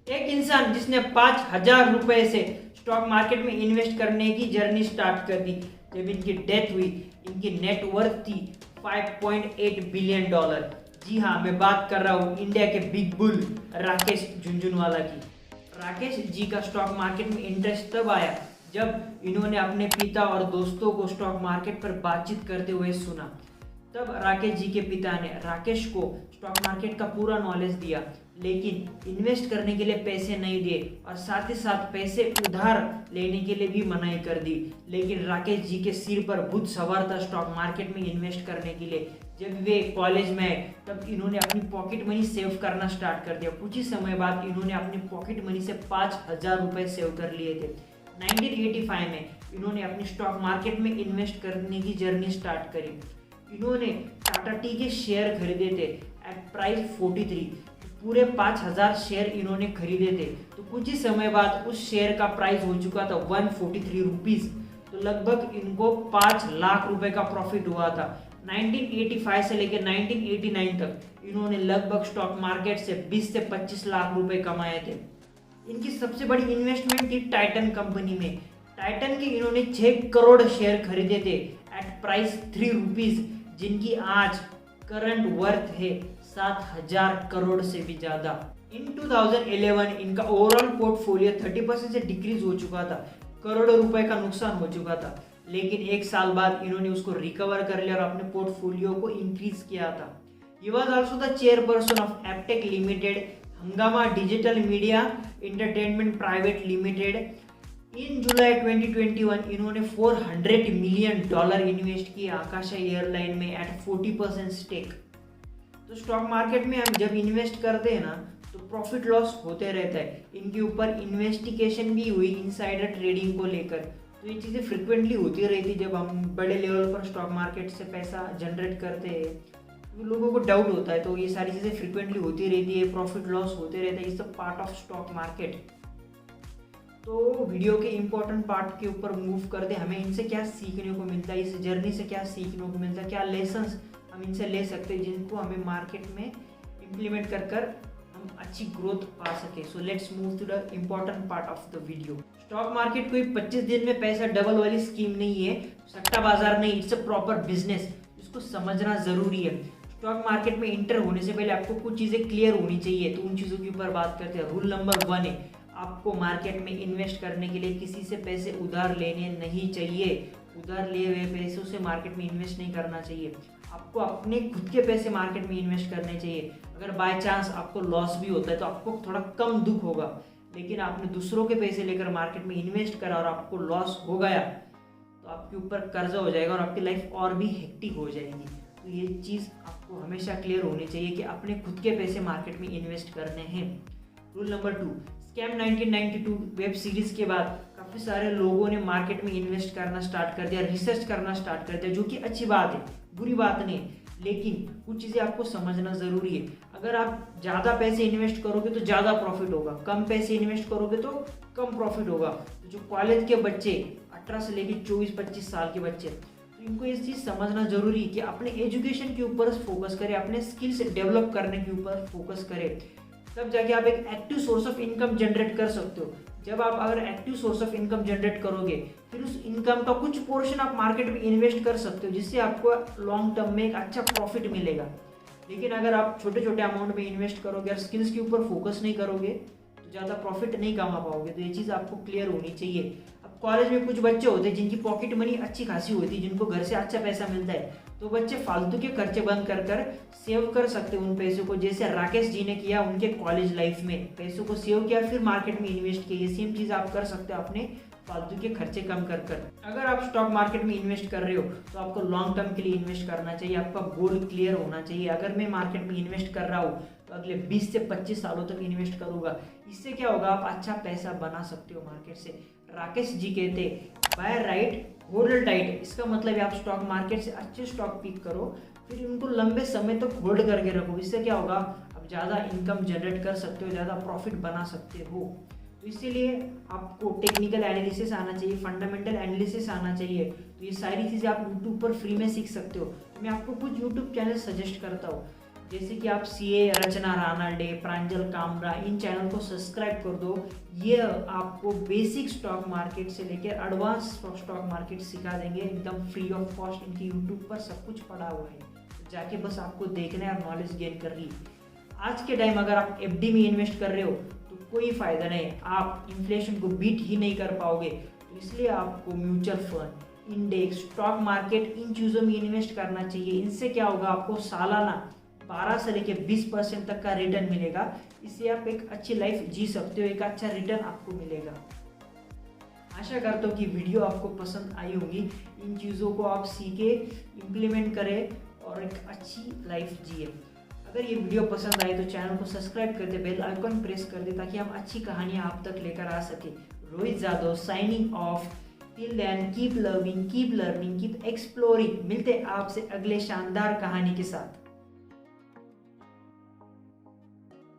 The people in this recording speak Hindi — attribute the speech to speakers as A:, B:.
A: एक इंसान जिसने 5,000 रुपए से स्टॉक मार्केट में इन्वेस्ट करने की जर्नी स्टार्ट कर दी, जब इनकी डेथ हुई इनकी नेटवर्थ थी $5.8 बिलियन। जी हाँ, मैं बात कर रहा हूँ इंडिया के बिग बुल राकेश झुनझुनवाला की। राकेश जी का स्टॉक मार्केट में इंटरेस्ट तब आया जब इन्होंने अपने पिता और दोस्तों को स्टॉक मार्केट पर बातचीत करते हुए सुना। तब राकेश जी के पिता ने राकेश को स्टॉक मार्केट का पूरा नॉलेज दिया, लेकिन इन्वेस्ट करने के लिए पैसे नहीं दिए और साथ ही साथ पैसे उधार लेने के लिए भी मनाही कर दी। लेकिन राकेश जी के सिर पर भूत सवार था स्टॉक मार्केट में इन्वेस्ट करने के लिए। जब वे कॉलेज में आए तब इन्होंने अपनी पॉकेट मनी सेव करना स्टार्ट कर दिया। कुछ ही समय बाद इन्होंने अपनी पॉकेट मनी से 5,000 रुपये सेव कर लिए थे। 1985 में इन्होंने अपनी स्टॉक मार्केट में इन्वेस्ट करने की जर्नी स्टार्ट करी। इन्होंने टाटा टी के शेयर खरीदे थे एट प्राइस 43। पूरे 5,000 शेयर इन्होंने खरीदे थे। तो कुछ ही समय बाद उस शेयर का प्राइस हो चुका था 143 रुपीज़। तो लगभग इनको 5 लाख रुपए का प्रॉफिट हुआ था। 1985 से लेकर 1989 तक इन्होंने लगभग स्टॉक मार्केट से 20 से 25 लाख रुपए कमाए थे। इनकी सबसे बड़ी इन्वेस्टमेंट थी टाइटन कंपनी में। टाइटन के इन्होंने 6 करोड़ शेयर खरीदे थे एट प्राइस 3 रुपीज़, जिनकी आज करंट वर्थ है 7,000 करोड़ से भी ज़्यादा। इन 2011 इनका ओवरऑल पोर्टफोलियो 30% से डिक्रीज हो चुका था, करोड़ों रुपए का नुकसान हो चुका था। लेकिन एक साल बाद इन्होंने उसको रिकवर कर लिया और अपने पोर्टफोलियो को इंक्रीज किया था। He was also the chairperson of Aptech limited, Hungama digital media entertainment private limited. In July 2021 इन्होंने $400 मिलियन इन्वेस्ट किया आकाशा एयरलाइन में एट 40% स्टेक। तो स्टॉक मार्केट में हम जब इन्वेस्ट करते हैं ना तो प्रॉफिट लॉस होते रहता है। इनके ऊपर इन्वेस्टिगेशन भी हुई इनसाइडर ट्रेडिंग को लेकर। तो ये चीज़ें फ्रिक्वेंटली होती रहती जब हम बड़े लेवल पर स्टॉक मार्केट से पैसा जनरेट करते हैं। तो लोगों को डाउट होता है, तो ये सारी चीज़ें फ्रिक्वेंटली होती रहती है, प्रॉफिट लॉस होते रहता है, ये सब पार्ट ऑफ स्टॉक मार्केट। तो वीडियो के इम्पोर्टेंट पार्ट के ऊपर मूव कर दे, हमें इनसे क्या सीखने को मिलता है, इस जर्नी से क्या सीखने को मिलता है, क्या लेसन्स हम इनसे ले सकते हैं जिनको हमें मार्केट में इम्प्लीमेंट कर हम अच्छी ग्रोथ पा सके। So let's move to the important part of the video. Stock market कोई 25 दिन में पैसा डबल वाली स्कीम नहीं है, सट्टा बाजार नहीं, इट्स अ प्रॉपर बिजनेस। इसको समझना जरूरी है। स्टॉक मार्केट में इंटर होने से पहले आपको कुछ चीज़ें क्लियर होनी चाहिए, तो उन चीज़ों के ऊपर बात करते हैं। रूल नंबर 1 है, आपको मार्केट में इन्वेस्ट करने के लिए किसी से पैसे उधार लेने नहीं चाहिए। उधार लिए हुए पैसों से मार्केट में इन्वेस्ट नहीं करना चाहिए। आपको अपने खुद के पैसे मार्केट में इन्वेस्ट करने चाहिए। अगर बाय चांस आपको लॉस भी होता है तो आपको थोड़ा कम दुख होगा, लेकिन आपने दूसरों के पैसे लेकर मार्केट में इन्वेस्ट करा और आपको लॉस हो गया तो आपके ऊपर कर्जा हो जाएगा और आपकी लाइफ और भी हेक्टिक हो जाएगी। तो ये चीज़ आपको हमेशा क्लियर होनी चाहिए कि अपने खुद के पैसे मार्केट में इन्वेस्ट करने हैं। Rule number 2, scam 1992 web series के बाद काफ़ी सारे लोगों ने मार्केट में इन्वेस्ट करना स्टार्ट कर दिया, रिसर्च करना स्टार्ट कर दिया, जो कि अच्छी बात है, बुरी बात नहीं। लेकिन कुछ चीज़ें आपको समझना ज़रूरी है। अगर आप ज़्यादा पैसे इन्वेस्ट करोगे तो ज़्यादा प्रॉफिट होगा, कम पैसे इन्वेस्ट करोगे तो कम प्रॉफिट होगा। तो जो कॉलेज के बच्चे 18 से लेकर 24-25 साल के बच्चे, तो इनको ये चीज़ समझना जरूरी है कि अपने एजुकेशन के ऊपर फोकस करें, अपने स्किल्स डेवलप करने के ऊपर फोकस करें, तब जाके आप एक active source of income generate कर सकते हो। जब आप अगर active source of income generate करोगे फिर उस इनकम का कुछ पोर्शन आप मार्केट में इन्वेस्ट कर सकते हो, जिससे आपको लॉन्ग टर्म में एक अच्छा प्रॉफिट मिलेगा। लेकिन अगर आप छोटे छोटे अमाउंट में इन्वेस्ट करोगे और स्किल्स के ऊपर फोकस नहीं करोगे तो ज़्यादा प्रॉफिट नहीं कमा पाओगे। तो ये चीज़ आपको क्लियर होनी चाहिए। अब कॉलेज में कुछ बच्चे होते हैं जिनकी पॉकेट मनी अच्छी खासी होती है, जिनको घर से अच्छा पैसा मिलता है, तो बच्चे फालतू के खर्चे बंद कर सेव कर सकते हैं उन पैसों को, जैसे राकेश जी ने किया उनके कॉलेज लाइफ में। पैसों को सेव किया फिर मार्केट में इन्वेस्ट किया। ये सेम चीज़ आप कर सकते हो अपने फालतू के खर्चे कम कर। अगर आप स्टॉक मार्केट में इन्वेस्ट कर रहे हो तो आपको लॉन्ग टर्म के लिए इन्वेस्ट करना चाहिए, आपका गोल क्लियर होना चाहिए। अगर मैं मार्केट में इन्वेस्ट कर रहा हूँ तो अगले 20 से 25 सालों तक इन्वेस्ट करूंगा। इससे क्या होगा, आप अच्छा पैसा बना सकते हो मार्केट से। राकेश जी कहते बाय राइट होल्ड टाइट। इसका मतलब है आप स्टॉक मार्केट से अच्छे स्टॉक पिक करो, फिर उनको लंबे समय तक होल्ड करके रखो। इससे क्या होगा, आप ज़्यादा इनकम जनरेट कर सकते हो, ज़्यादा प्रॉफिट बना सकते हो। तो इसीलिए आपको टेक्निकल एनालिसिस आना चाहिए, फंडामेंटल एनालिसिस आना चाहिए। तो ये सारी चीज़ें आप यूट्यूब पर फ्री में सीख सकते हो। तो मैं आपको कुछ यूट्यूब चैनल सजेस्ट करता हूँ। जैसे कि आप सीए रचना रानाडे, प्रांजल कामरा, इन चैनल को सब्सक्राइब कर दो। ये आपको बेसिक स्टॉक मार्केट से लेकर एडवांस स्टॉक मार्केट सिखा देंगे एकदम फ्री ऑफ कॉस्ट। इनकी यूट्यूब पर सब कुछ पड़ा हुआ है, जाके बस आपको देखना है और नॉलेज गेन करनी है। आज के टाइम अगर आप एफडी में इन्वेस्ट कर रहे हो तो कोई फायदा नहीं है, आप इन्फ्लेशन को बीट ही नहीं कर पाओगे। तो इसलिए आपको mutual fund, index, stock market, इन चीज़ों में इन्वेस्ट करना चाहिए। इनसे क्या होगा, आपको सालाना 12 से लेकर 20% तक का रिटर्न मिलेगा। इससे आप एक अच्छी लाइफ जी सकते हो, एक अच्छा रिटर्न आपको मिलेगा। आशा करता हूँ कि वीडियो आपको पसंद आई होगी। इन चीज़ों को आप सीखे, इम्प्लीमेंट करें और एक अच्छी लाइफ जिए। अगर ये वीडियो पसंद आए तो चैनल को सब्सक्राइब कर दे, बेल आइकन प्रेस कर दे, ताकि हम अच्छी कहानियाँ आप तक लेकर आ सके। Rohit Jadhav signing off. Till then keep loving, keep learning, keep exploring. मिलते हैं आपसे अगले शानदार कहानी के साथ।